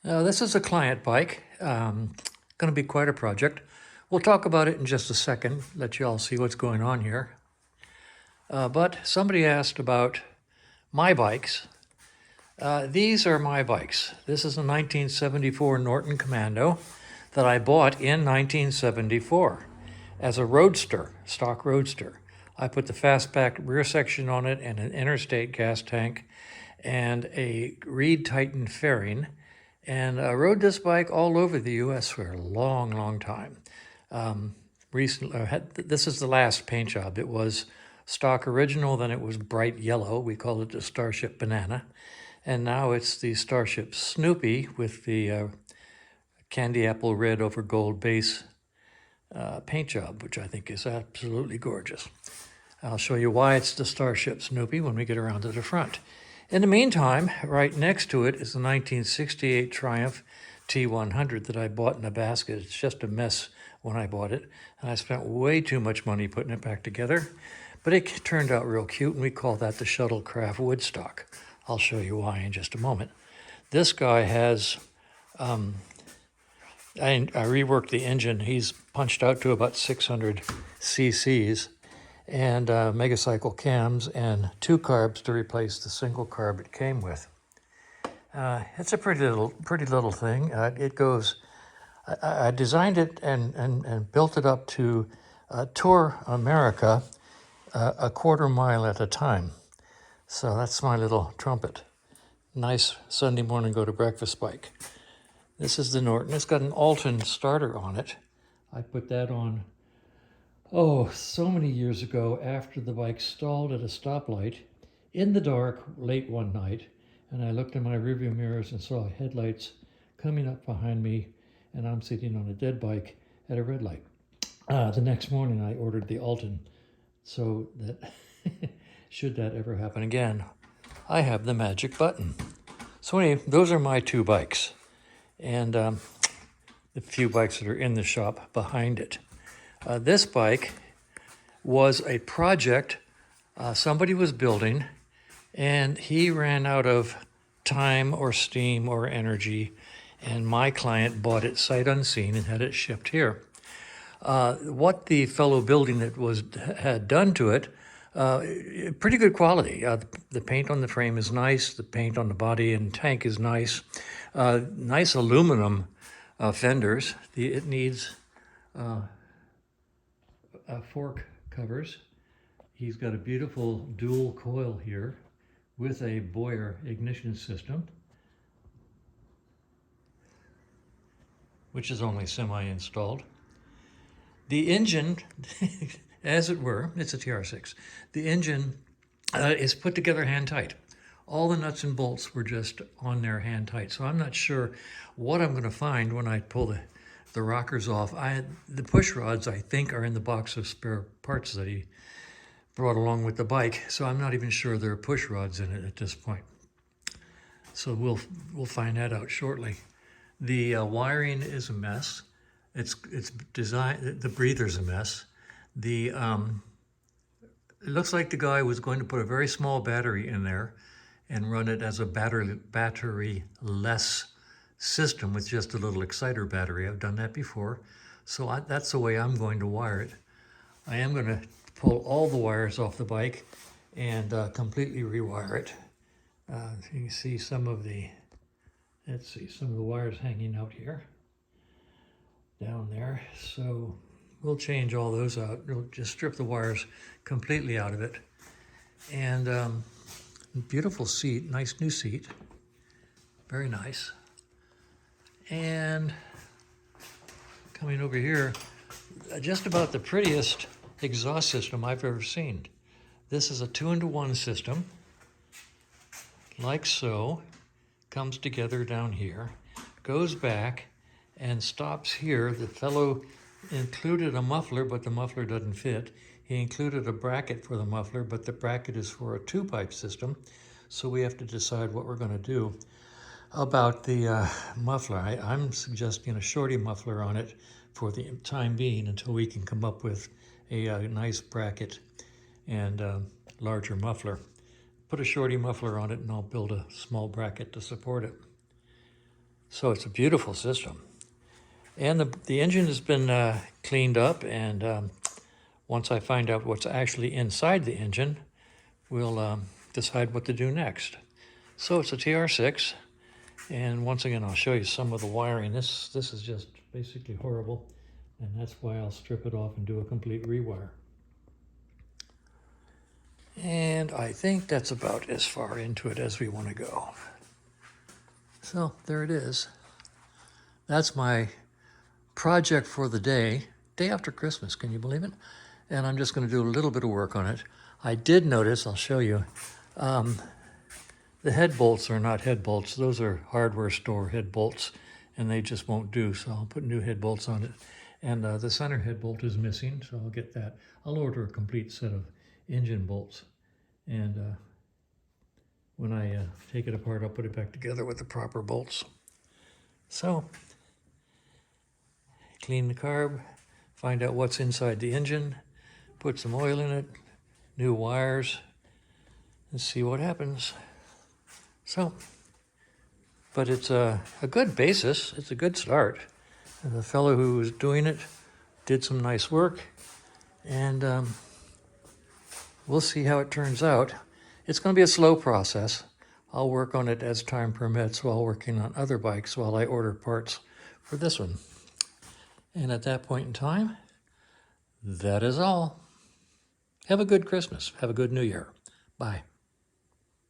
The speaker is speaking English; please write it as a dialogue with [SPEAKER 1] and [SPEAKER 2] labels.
[SPEAKER 1] This is a client bike. Going to be quite a project. We'll talk about it in just a second, let you all see what's going on here. But somebody asked about my bikes. These are my bikes. This is a 1974 Norton Commando that I bought in 1974 as a roadster, stock roadster. I put the fastback rear section on it and an interstate gas tank and a Reed Titan fairing, and I rode this bike all over the U.S. for a long, long time. This is the last paint job. It was stock original, then it was bright yellow. We called it the Starship Banana. And now it's the Starship Snoopy with the candy apple red over gold base paint job, which I think is absolutely gorgeous. I'll show you why it's the Starship Snoopy when we get around to the front. In the meantime, right next to it is the 1968 Triumph T100 that I bought in a basket. It's just a mess when I bought it, and I spent way too much money putting it back together. But it turned out real cute, and we call that the Shuttlecraft Woodstock. I'll show you why in just a moment. This guy has, I reworked the engine. He's punched out to about 600 cc's and megacycle cams and 2 carbs to replace the single carb it came with. It's a pretty little thing. It goes, I designed it and built it up to tour America a quarter mile at a time. So that's my little trumpet. Nice Sunday morning go to breakfast bike. This is the Norton. It's got an Alton starter on it. I put that on, so many years ago after the bike stalled at a stoplight in the dark late one night. And I looked in my rearview mirrors and saw headlights coming up behind me, and I'm sitting on a dead bike at a red light. The next morning I ordered the Alton so that should that ever happen again, I have the magic button. So anyway, those are my 2 bikes, and the few bikes that are in the shop behind it. This bike was a project somebody was building, and he ran out of time or steam or energy, and my client bought it sight unseen and had it shipped here. What the fellow building it had done to it, pretty good quality. The paint on the frame is nice. The paint on the body and tank is nice. Nice aluminum fenders. It needs fork covers. He's got a beautiful dual coil here with a Boyer ignition system, which is only semi-installed. The engine, as it were, it's a TR6. The engine is put together hand tight. All the nuts and bolts were just on there hand tight. So I'm not sure what I'm going to find when I pull the rockers off. The push rods, I think, are in the box of spare parts that he brought along with the bike. So I'm not even sure there are push rods in it at this point. So we'll find that out shortly. The wiring is a mess. It's designed, the breather's a mess. It looks like the guy was going to put a very small battery in there and run it as a battery-less system with just a little exciter battery. I've done that before. So that's the way I'm going to wire it. I am going to pull all the wires off the bike and completely rewire it. You can see some of the wires hanging out here. Down there, so we'll change all those out. We'll just strip the wires completely out of it. And beautiful seat, nice new seat, very nice. And coming over here, just about the prettiest exhaust system I've ever seen. This is a 2-into-1 system, like so. Comes together down here, goes back, and stops here. The fellow included a muffler, but the muffler doesn't fit. He included a bracket for the muffler, but the bracket is for a 2-pipe system. So we have to decide what we're going to do about the muffler. I'm suggesting a shorty muffler on it for the time being until we can come up with a nice bracket and larger muffler. Put a shorty muffler on it and I'll build a small bracket to support it. So it's a beautiful system. And the engine has been cleaned up, and once I find out what's actually inside the engine, we'll decide what to do next. So it's a TR6, and once again, I'll show you some of the wiring. This is just basically horrible, and that's why I'll strip it off and do a complete rewire. And I think that's about as far into it as we want to go. So there it is. That's my project for the day after Christmas, can you believe it? And I'm just going to do a little bit of work on it. I did notice, I'll show you, the head bolts are not head bolts. Those are hardware store head bolts, and they just won't do, so I'll put new head bolts on it. And the center head bolt is missing, so I'll get that. I'll order a complete set of engine bolts, and when I take it apart, I'll put it back together with the proper bolts. So, clean the carb, find out what's inside the engine, put some oil in it, new wires, and see what happens. So, but it's a good basis. It's a good start. And the fellow who was doing it did some nice work, and we'll see how it turns out. It's going to be a slow process. I'll work on it as time permits while working on other bikes while I order parts for this one. And at that point in time, that is all. Have a good Christmas. Have a good New Year. Bye.